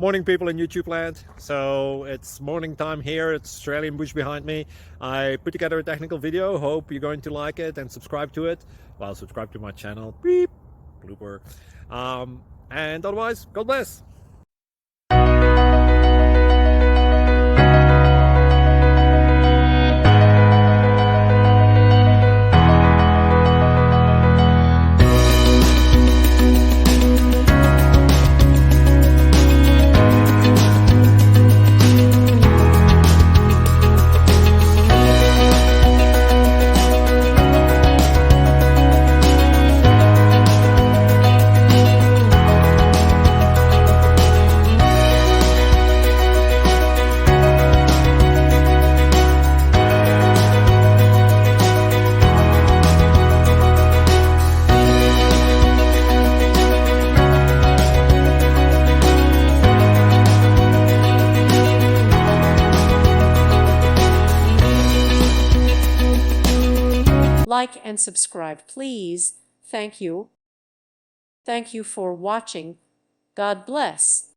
Morning, people in YouTube land. So it's morning time here. It's Australian bush behind me. I put together a technical video. Hope you're going to like it and subscribe to it. Well, subscribe to my channel. Beep. Blooper. And otherwise, God bless. Like and subscribe, please. Thank you. Thank you for watching. God bless.